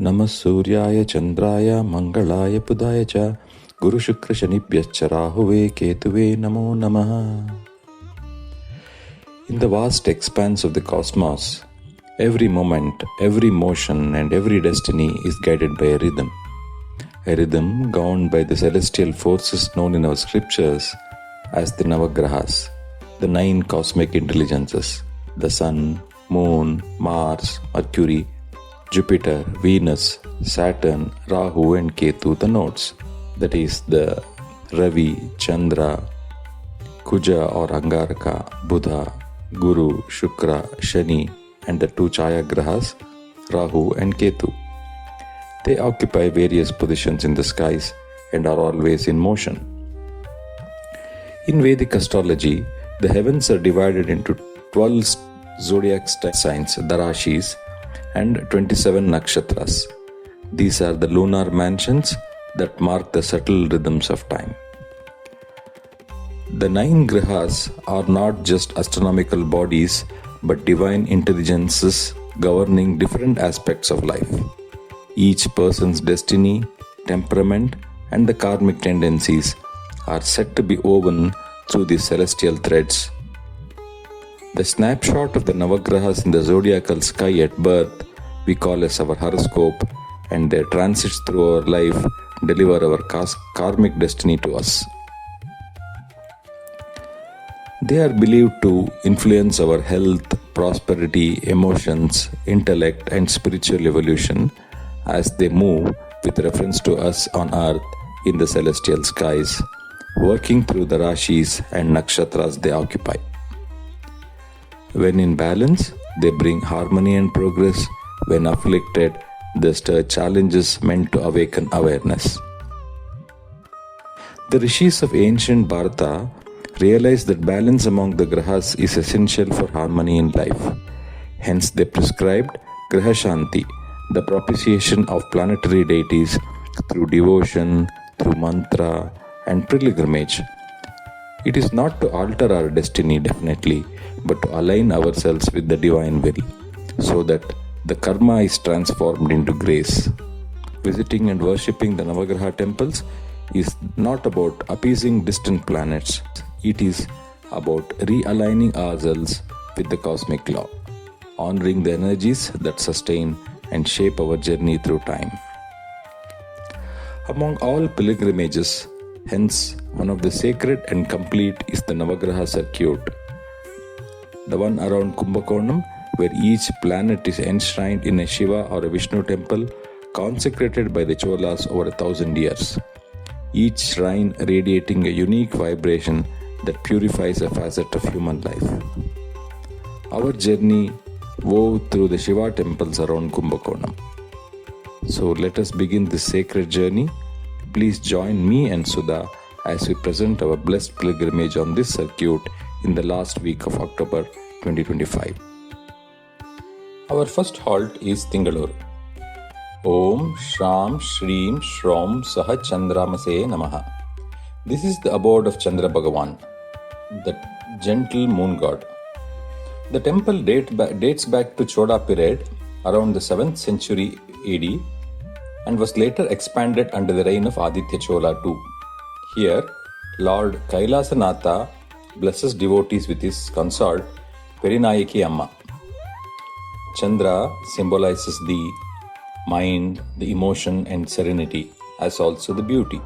Namah Suryaya Chandraya Mangalaya Budaya Cha Guru Shukra Shanibhyascha Rahuve Ketuve Namo Namaha. In the vast expanse of the cosmos, every moment, every motion and every destiny is guided by a rhythm governed by the celestial forces known in our scriptures as the Navagrahas, the 9 cosmic intelligences, the Sun, Moon, Mars, Mercury, Jupiter, Venus, Saturn, Rahu and Ketu, the nodes, that is the Ravi, Chandra, Kuja or Angaraka, Buddha, Guru, Shukra, Shani and the 2 Chaya Grahas, Rahu and Ketu. They occupy various positions in the skies and are always in motion. In Vedic astrology, the heavens are divided into 12 zodiac signs, the Rashis, and 27 nakshatras. These are the lunar mansions that mark the subtle rhythms of time. The 9 grahas are not just astronomical bodies but divine intelligences governing different aspects of life. Each person's destiny, temperament, and the karmic tendencies are said to be woven through these celestial threads. The snapshot of the Navagrahas in the zodiacal sky at birth we call as our horoscope, and their transits through our life deliver our karmic destiny to us. They are believed to influence our health, prosperity, emotions, intellect, and spiritual evolution as they move with reference to us on earth in the celestial skies, working through the Rashis and Nakshatras they occupy. When in balance, they bring harmony and progress. When afflicted, they stir challenges meant to awaken awareness. The rishis of ancient Bharata realized that balance among the grahas is essential for harmony in life. Hence, they prescribed Graha Shanti, the propitiation of planetary deities through devotion, through mantra, and pilgrimage. It is not to alter our destiny, definitely, but to align ourselves with the divine will, so that the karma is transformed into grace. Visiting and worshipping the Navagraha Temples is not about appeasing distant planets. It is about realigning ourselves with the cosmic law, honoring the energies that sustain and shape our journey through time. Among all pilgrimages, hence, one of the sacred and complete is the Navagraha circuit, the one around Kumbakonam, where each planet is enshrined in a Shiva or a Vishnu temple consecrated by the Cholas over 1,000 years, each shrine radiating a unique vibration that purifies a facet of human life. Our journey wove through the Shiva temples around Kumbakonam. So let us begin this sacred journey. Please join me and Sudha as we present our blessed pilgrimage on this circuit in the last week of October 2025. Our first halt is Tingalur. Om Shram Shreem Shrom Saha Chandramase Namaha. This is the abode of Chandra Bhagavan, the gentle moon god. The temple dates back to Chola period around the 7th century AD and was later expanded under the reign of Aditya Chola II. Here, Lord Kailasanatha blesses devotees with his consort Perinayaki Amma. Chandra symbolizes the mind, the emotion and serenity, as also the beauty.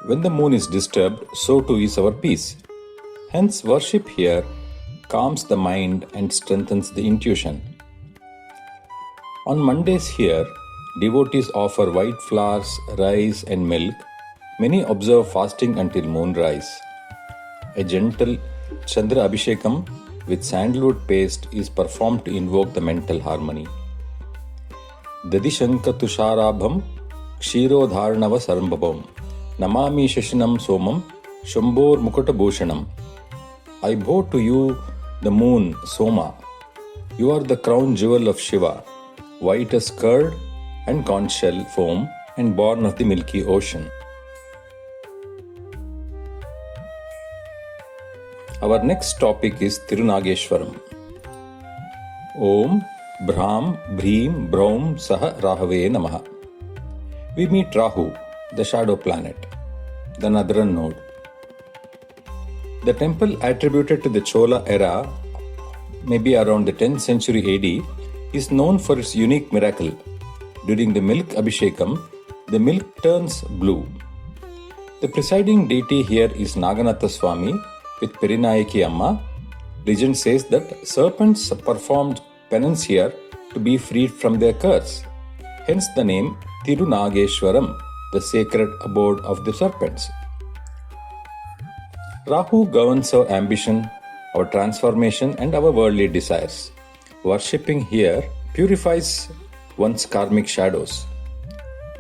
When the moon is disturbed, so too is our peace. Hence, worship here calms the mind and strengthens the intuition. On Mondays here, devotees offer white flowers, rice and milk. Many observe fasting until moonrise. A gentle Chandra Abhishekam with sandalwood paste is performed to invoke the mental harmony. Dadishanka Tusharabham Kshirodharnava Sarambhabam Namami Shashinam Somam Shambhor Mukata Bhushanam. I bow to you, the moon, Soma. You are the crown jewel of Shiva, white as curd and conch shell foam and born of the milky ocean. Our next topic is Tirunageshwaram. Om Bhram, Bhreem, Braum, Saha, Rahave Namaha. We meet Rahu, the shadow planet, the Nadran node. The temple attributed to the Chola era, maybe around the 10th century AD, is known for its unique miracle. During the milk abhishekam, the milk turns blue. The presiding deity here is Naganatha Swami with Perinayaki Amma. Legend says that serpents performed penance here to be freed from their curse. Hence the name Tirunageshwaram, the sacred abode of the serpents. Rahu governs our ambition, our transformation and our worldly desires. Worshipping here purifies one's karmic shadows.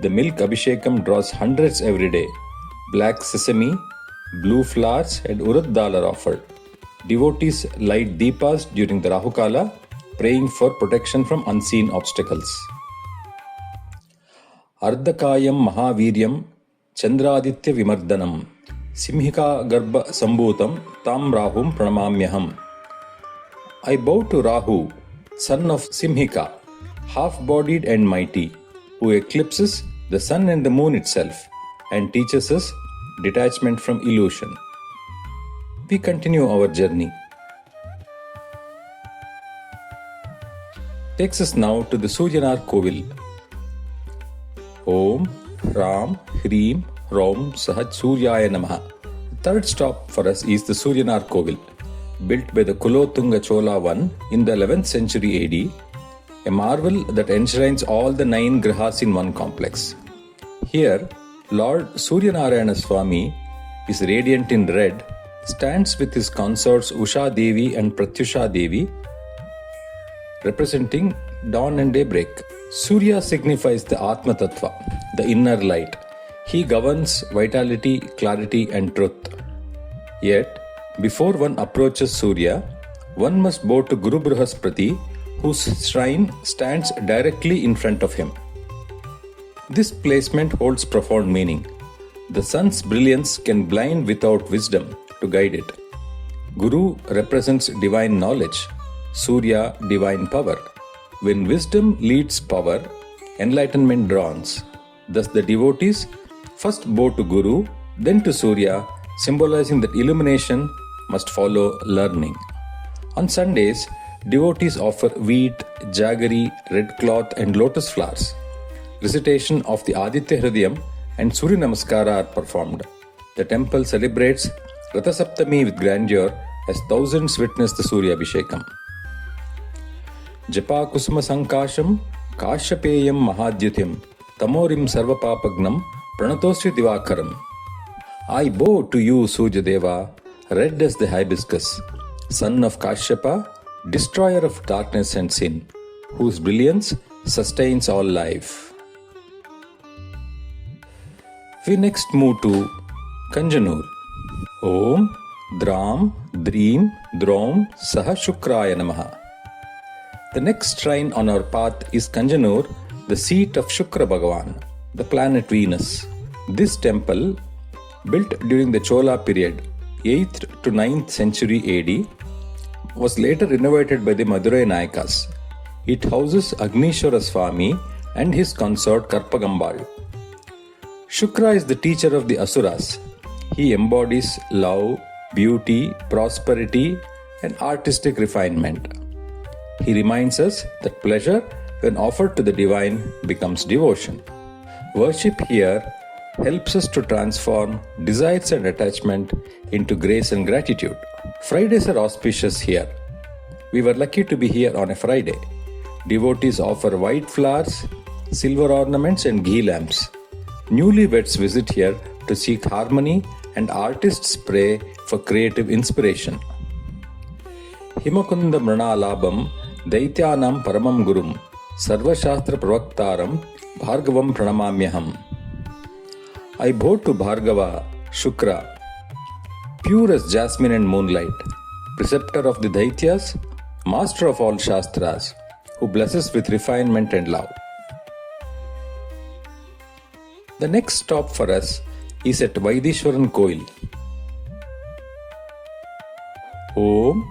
The milk abhishekam draws hundreds every day. Black sesame, blue flowers and urad dal are offered. Devotees light deepas during the Rahukala, praying for protection from unseen obstacles. Ardhakayam Mahaviryam Chandraditya Vimardanam Simhika Garbha Sambhutam Tam Rahum Pranamamyaham. I bow to Rahu, son of Simhika, half-bodied and mighty, who eclipses the sun and the moon itself and teaches us detachment from illusion. We continue our journey. Takes us now to the Suryanar Kovil. Om Ram Hreem Rom Sahat Suryaya Namaha. The third stop for us is the Suryanar Kovil, built by the Kulothunga Chola I in the 11th century AD, a marvel that enshrines all the 9 grahas in one complex. Here, Lord Suryanarayana Swami is radiant in red, stands with his consorts Usha Devi and Pratyusha Devi, representing dawn and daybreak. Surya signifies the Atma Tattva, the inner light. He governs vitality, clarity and truth. Yet, before one approaches Surya, one must bow to Guru Brihaspati, whose shrine stands directly in front of him. This placement holds profound meaning. The sun's brilliance can blind without wisdom to guide it. Guru represents divine knowledge, Surya divine power. When wisdom leads power, enlightenment dawns. Thus the devotees first bow to Guru, then to Surya, symbolizing that illumination must follow learning. On Sundays, devotees offer wheat, jaggery, red cloth and lotus flowers. Recitation of the Aditya Hridayam and Surya Namaskara are performed. The temple celebrates Ratha Saptami with grandeur as thousands witness the Surya Abhishekam. Japa Kusuma Sankasham Kashyapeyam Mahadhyutim Tamorim Sarvapapagnam Pranatosri Divakaram. I bow to you, Surya Deva, red as the hibiscus, son of Kashyapa, destroyer of darkness and sin, whose brilliance sustains all life. We next move to Kanjanur. Om Dram Dreem Drom Saha Shukraya Namaha. The next shrine on our path is Kanjanur, the seat of Shukra Bhagavan, the planet Venus. This temple, built during the Chola period, 8th to 9th century AD, was later renovated by the Madurai Nayakas. It houses Agnishwara Swami and his consort Karpagambal. Shukra is the teacher of the Asuras. He embodies love, beauty, prosperity, and artistic refinement. He reminds us that pleasure, when offered to the divine, becomes devotion. Worship here helps us to transform desires and attachment into grace and gratitude. Fridays are auspicious here. We were lucky to be here on a Friday. Devotees offer white flowers, silver ornaments, and ghee lamps. Newlyweds visit here to seek harmony, and artists pray for creative inspiration. Himakunda Mranalabam Daityanam Paramam Gurum Sarvashastra Pravaktaram Bhargavam Pranamamyaham. I bow to Bhargava, Shukra, pure as jasmine and moonlight, preceptor of the Daityas, master of all Shastras, who blesses with refinement and love. The next stop for us is at Vaidishwaran Koil. Om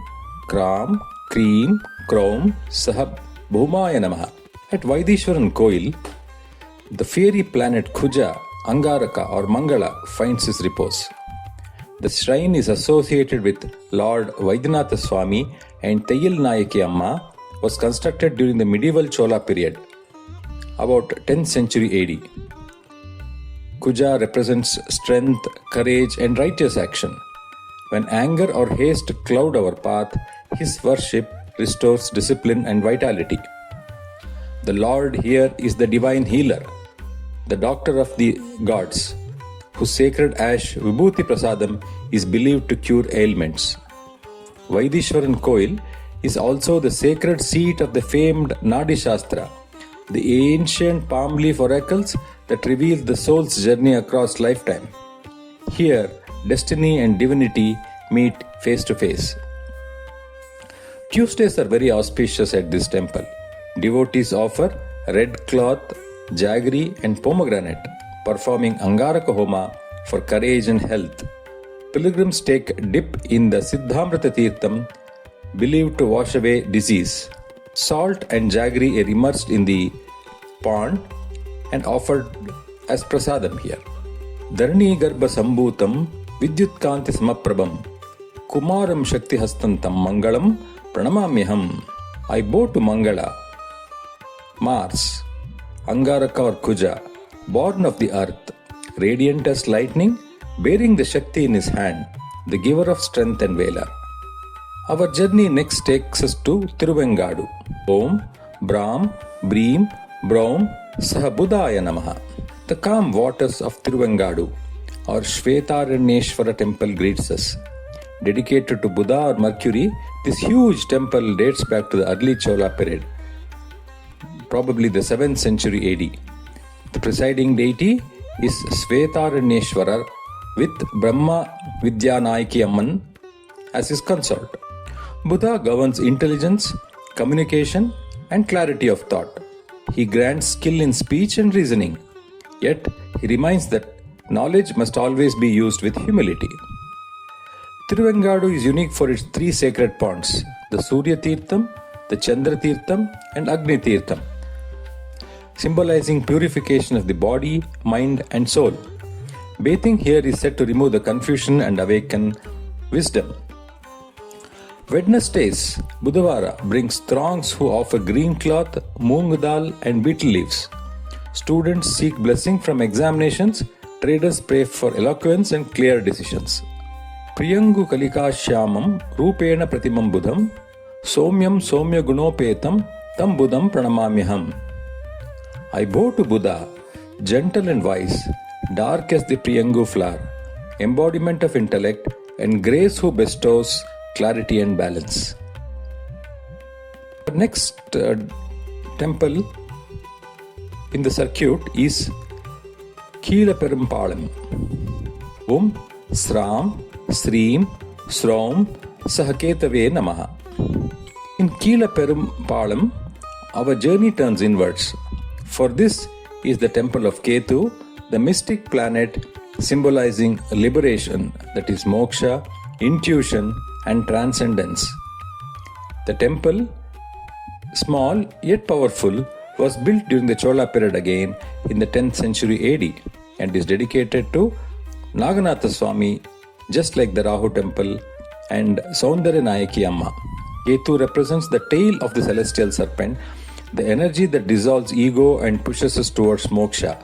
Kram Kreem Krom Sahab Bhumaya Namaha. At Vaidishwaran Koil, the fiery planet Kuja, Angaraka or Mangala finds his repose. The shrine is associated with Lord Vaidyanatha Swami and Theyil Nayaki Amma was constructed during the medieval Chola period, about 10th century AD. Kuja represents strength, courage and righteous action. When anger or haste cloud our path, his worship restores discipline and vitality. The Lord here is the divine healer, the doctor of the gods, whose sacred ash Vibhuti Prasadam is believed to cure ailments. Vaidishwaran Koil is also the sacred seat of the famed Nadi Shastra, the ancient palm leaf oracles that reveal the soul's journey across lifetime. Here, destiny and divinity meet face to face. Tuesdays are very auspicious at this temple. Devotees offer red cloth, jaggery and pomegranate, performing Angaraka Homa for courage and health. Pilgrims take dip in the Siddhamrita Tirtham, believed to wash away disease. Salt and jaggery are immersed in the pond and offered as prasadam here. Dharani Garbha Sambhutam Vidyut Kanti Samaprabham Kumaram Shakti Hastantam Mangalam Pranamamyaham. I bow to Mangala, Mars, Angaraka or Kuja, born of the earth, radiant as lightning, bearing the Shakti in his hand, the giver of strength and valor. Our journey next takes us to Tiruvengadu. Om, Brahm, Breem, Braum, Sahabudaya Namaha. The calm waters of Tiruvengadu or Shvetaranyeshwara temple greets us. Dedicated to Buddha or Mercury, this huge temple dates back to the early Chola period, probably the 7th century AD. The presiding deity is Shvetaranyeshwara with Brahma Vidyanayaki Amman as his consort. Buddha governs intelligence, communication and clarity of thought. He grants skill in speech and reasoning. Yet, he reminds that knowledge must always be used with humility. Tiruvengadu is unique for its three sacred ponds, the Surya Tirtham, the Chandra Tirtham and Agni Tirtham, symbolizing purification of the body, mind and soul. Bathing here is said to remove the confusion and awaken wisdom. Wednesdays, Budhavara brings throngs who offer green cloth, moong dal and betel leaves. Students seek blessing from examinations, traders pray for eloquence and clear decisions. Priyangu Kalika Shyamam Rupena Pratimam Buddham Somyam Somya Gunopetam Tam Buddham Pranamamyaham. I bow to Buddha, gentle and wise, dark as the Priyangu flower, embodiment of intellect and grace who bestows clarity and balance. The next temple in the circuit is Keelaperumpalam. Om Sram Sreem Srom Sahaketave Namaha. In Keelaperumpalam, our journey turns inwards. For this is the temple of Ketu, the mystic planet symbolizing liberation, that is moksha, intuition and transcendence. The temple, small yet powerful, was built during the Chola period again in the 10th century AD and is dedicated to Naganatha Swami, just like the Rahu temple and Saundarya Nayaki Amma. Ketu represents the tail of the celestial serpent, the energy that dissolves ego and pushes us towards moksha.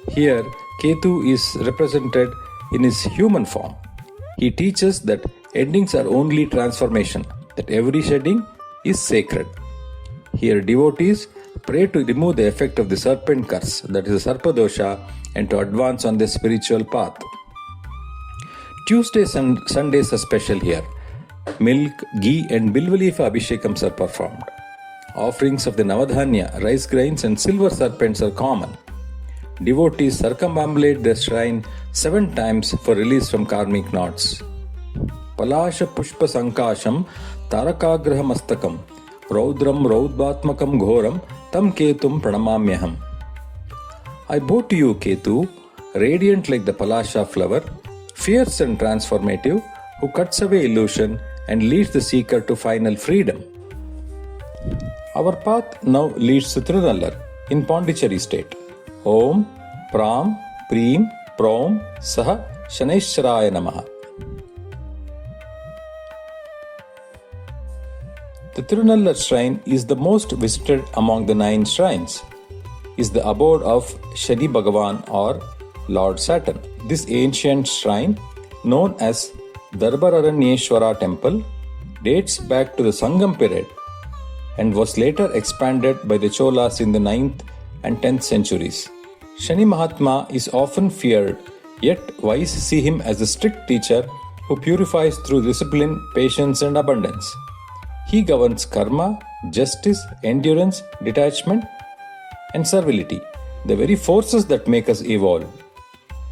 Here, Ketu is represented in his human form. He teaches that endings are only transformation, that every shedding is sacred. Here, devotees pray to remove the effect of the serpent curse, that is the Sarpa dosha, and to advance on their spiritual path. Tuesdays and Sundays are special here. Milk, ghee and bilva leaf abhishekams are performed. Offerings of the Navadhanya, rice grains and silver serpents are common. Devotees circumambulate the shrine 7 times for release from karmic knots. Palasha Pushpa Sankasham Tarakagraha Mastakam Raudram Raudbatmakam Ghoram Tam Ketum Pranamamyaham. I bow to you, Ketu, radiant like the Palasha flower, fierce and transformative, who cuts away illusion and leads the seeker to final freedom. Our path now leads to Tirunallar in Pondicherry state. Om Pram Preem Prom Saha Shaneshwaraya Namaha. The Tirunallar shrine is the most visited among the 9 shrines. Is the abode of Shani Bhagavan or Lord Saturn. This ancient shrine, known as Darbararanyeshwara Temple, dates back to the Sangam period and was later expanded by the Cholas in the 9th and 10th centuries. Shani Mahatma is often feared, yet wise see him as a strict teacher who purifies through discipline, patience, and abundance. He governs karma, justice, endurance, detachment, and servility, the very forces that make us evolve.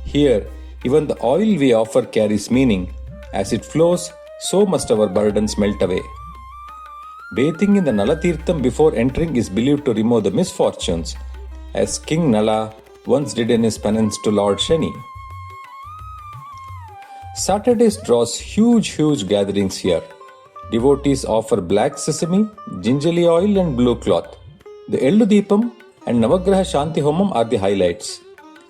Here, even the oil we offer carries meaning. As it flows, so must our burdens melt away. Bathing in the Nalatirtham before entering is believed to remove the misfortunes, as King Nala once did in his penance to Lord Shani. Saturdays draws huge gatherings here. Devotees offer black sesame, gingerly oil and blue cloth. The Ellu Deepam and Navagraha Shanti Homam are the highlights.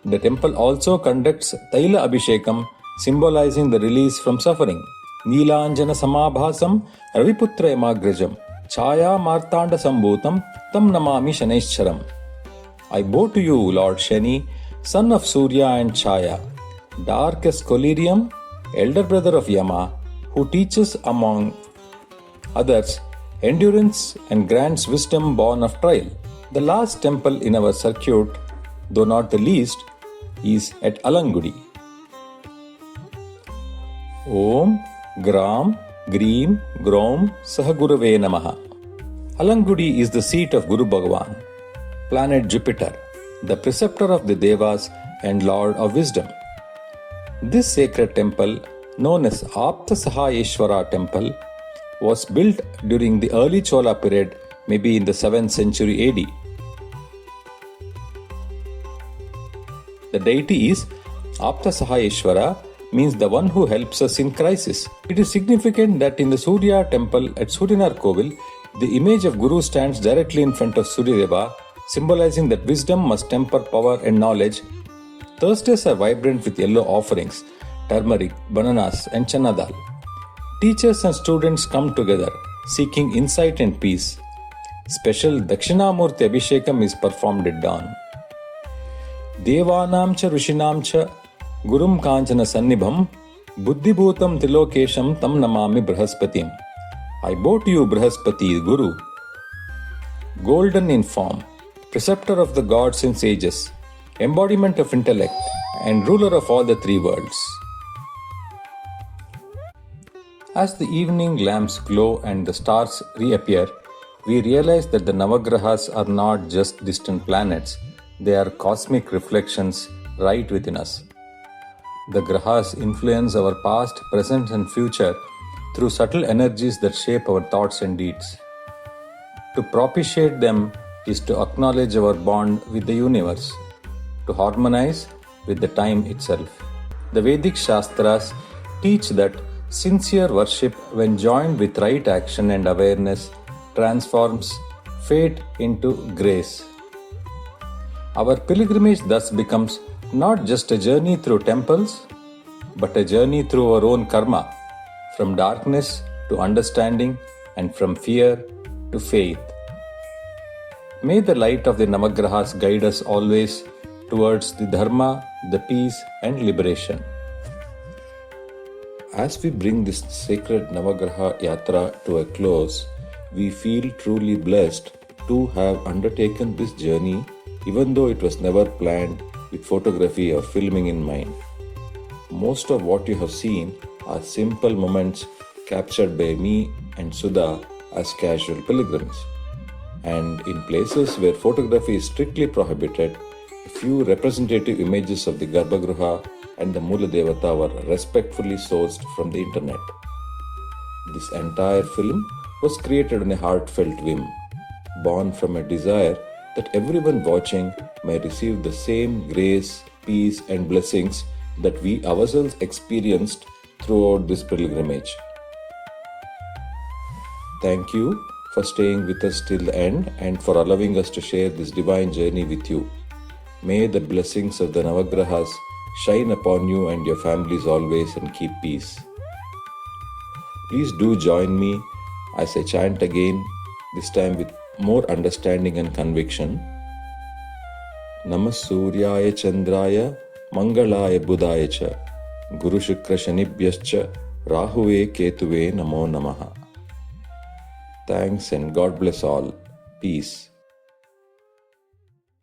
The temple also conducts Taila Abhishekam, symbolizing the release from suffering. Neelanjana Samabhasam Raviputra Yamagrajam Chaya Martanda Sambhutam Tam Namami Shaneshcharam. I bow to you, Lord Shani, son of Surya and Chaya, dark as collyrium, elder brother of Yama, who teaches among others endurance and grants wisdom born of trial. The last temple in our circuit, though not the least, is at Alangudi. Om Gram Greem Grom Sahagurave Namaha. Alangudi is the seat of Guru Bhagavan, planet Jupiter, the preceptor of the Devas and Lord of Wisdom. This sacred temple, known as Apta Sahayeshwara Temple, was built during the early Chola period, maybe in the 7th century AD. The deity is Apta Sahayeshwara, means the one who helps us in crisis. It is significant that in the Surya temple at Suryanar Kovil, the image of Guru stands directly in front of Suryadeva, symbolizing that wisdom must temper power and knowledge. Thursdays are vibrant with yellow offerings, turmeric, bananas, and chana dal. Teachers and students come together, seeking insight and peace. Special Dakshinamurti Abhishekam is performed at dawn. Devanam cha Rishinam cha Gurum Kanchana Sannibham Buddhibhutam Tilokesham Tam Namami Brahaspatim. I bow to you, Brahaspati, Guru, golden in form, preceptor of the gods and sages, embodiment of intellect, and ruler of all the 3 worlds. As the evening lamps glow and the stars reappear, we realize that the Navagrahas are not just distant planets, they are cosmic reflections right within us. The Grahas influence our past, present, and future through subtle energies that shape our thoughts and deeds. To propitiate them is to acknowledge our bond with the universe, to harmonize with the time itself. The Vedic Shastras teach that sincere worship, when joined with right action and awareness, transforms fate into grace. Our pilgrimage thus becomes not just a journey through temples, but a journey through our own karma, from darkness to understanding and from fear to faith. May the light of the Navagrahas guide us always towards the dharma, the peace, and liberation. As we bring this sacred Navagraha Yatra to a close, we feel truly blessed to have undertaken this journey, even though it was never planned with photography or filming in mind. Most of what you have seen are simple moments captured by me and Sudha as casual pilgrims. And in places where photography is strictly prohibited, a few representative images of the Garbhagruha and the Mula Devata were respectfully sourced from the internet. This entire film was created on a heartfelt whim, born from a desire that everyone watching may receive the same grace, peace, and blessings that we ourselves experienced throughout this pilgrimage. Thank you for staying with us till the end and for allowing us to share this divine journey with you. May the blessings of the Navagrahas shine upon you and your families always, and keep peace. Please do join me as I chant again, this time with more understanding and conviction. Namah Suryaya Chandraya Mangalaya Budhaya Cha Guru Shukra Shanibhyascha Rahuve Ketuve Namo Namaha. Thanks and God bless all. Peace.